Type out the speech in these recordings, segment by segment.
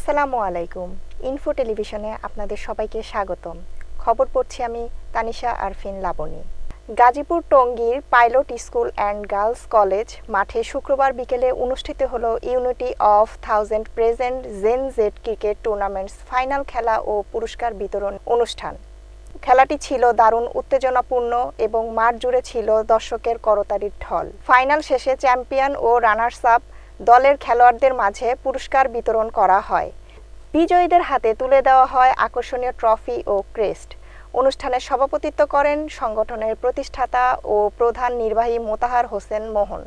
আসসালামু আলাইকুম। ইনফো টেলিভিশনে আপনাদের সবাইকে স্বাগতম। খবর পড়ছি আমি তানিশা আরফিন লাবণী। গাজীপুর টঙ্গীর pilot school and girls college মাঠে শুক্রবার বিকেলে অনুষ্ঠিত হলো unity of 1000 present gen Z cricket tournaments final খেলা ও পুরস্কার বিতরণ অনুষ্ঠান। খেলাটি ছিল দারুণ উত্তেজনাপূর্ণ এবং মাঠ জুড়ে ছিল দর্শকের করতালির ঢল। ফাইনাল শেষে চ্যাম্পিয়ন ও রানার্স আপ দলের খেলোয়াড়দের মাঝে পুরস্কার বিতরণ করা হয়। বিজয়ীদের হাতে তুলে দেওয়া হয় আকর্ষণীয় ট্রফি ও ক্রেস্ট। অনুষ্ঠানে সভাপতিত্ব করেন সংগঠনের প্রতিষ্ঠাতা ও প্রধান নির্বাহী মোতাহার হোসেন মোহন।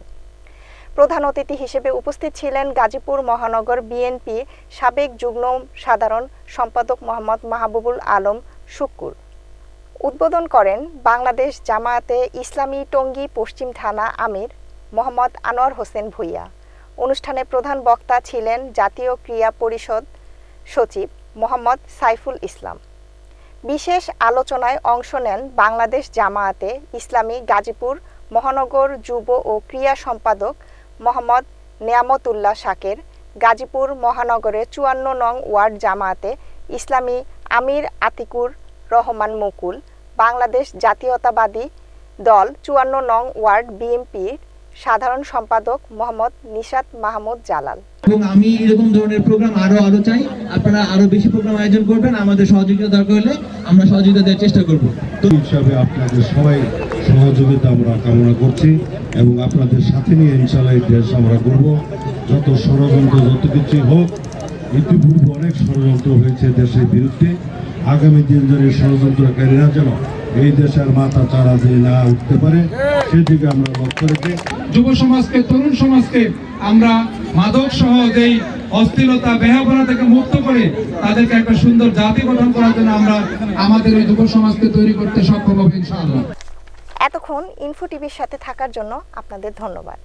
প্রধান অতিথি হিসেবে উপস্থিত ছিলেন গাজীপুর মহানগর বিএনপি সাবেক যুগ্ম সাধারণ সম্পাদক মোহাম্মদ মাহবুবুল আলম শুক্কুর। উদ্বোধন করেন বাংলাদেশ জামায়াতে ইসলামী টঙ্গী পশ্চিম থানা আমির মোহাম্মদ আনোয়ার হোসেন ভূঁইয়া। অনুষ্ঠানে প্রধান বক্তা ছিলেন জাতীয় ক্রীড়া পরিষদ সচিব মোহাম্মদ সাইফুল ইসলাম। বিশেষ আলোচনায় অংশ নেন বাংলাদেশ জামায়াতে ইসলামী গাজীপুর মহানগর যুব ও ক্রীড়া সম্পাদক মোহাম্মদ নেয়ামতুল্লাহ শাকের, গাজীপুর মহানগরের 54 নং ওয়ার্ড জামায়াতে ইসলামী আমির আতিকুর রহমান মুকুল, বাংলাদেশ জাতীয়তাবাদী দল 54 নং ওয়ার্ড বিএনপির সাধারণ সম্পাদক মোহাম্মদ নিশাত মাহমুদ জালাল। এবং আমি এরকম ধরনের প্রোগ্রাম আরো চাই, আপনারা আরো বেশি প্রোগ্রাম আয়োজন করবেন, আমাদের সহযোগিতা দরকার হলে আমরা সহযোগিতা দেওয়ার চেষ্টা করব। তো হিসাবে আপনাদের সবাই সহযোগিতা আমরা কামনা করছি এবং আপনাদের সাথে নিয়ে ইনশাআল্লাহ এই দেশ আমরা করব। যত ষড়যন্ত্র যত কিছু হোক, ইতিপূর্বে অনেক ষড়যন্ত্র হয়েছে দেশের বিরুদ্ধে, আগামী দিন যেন ষড়যন্ত্রকারীরা যেন এই দেশের মাথা চাড়া দিয়ে না উঠতে পারে সেদিকে আমরা লক্ষ্য রেখে যুব সমাজকে, তরুণ সমাজকে আমরা মাদক সহ যেই অস্থিরতা বেহাপনা থেকে মুক্ত করে তাদেরকে একটা সুন্দর জাতি গঠন করার জন্য আমরা আমাদের এই যুব সমাজকে তৈরি করতে সক্ষম হব ইনশাআল্লাহ। এতক্ষণ ইনফো টিভির সাথে থাকার জন্য আপনাদের ধন্যবাদ।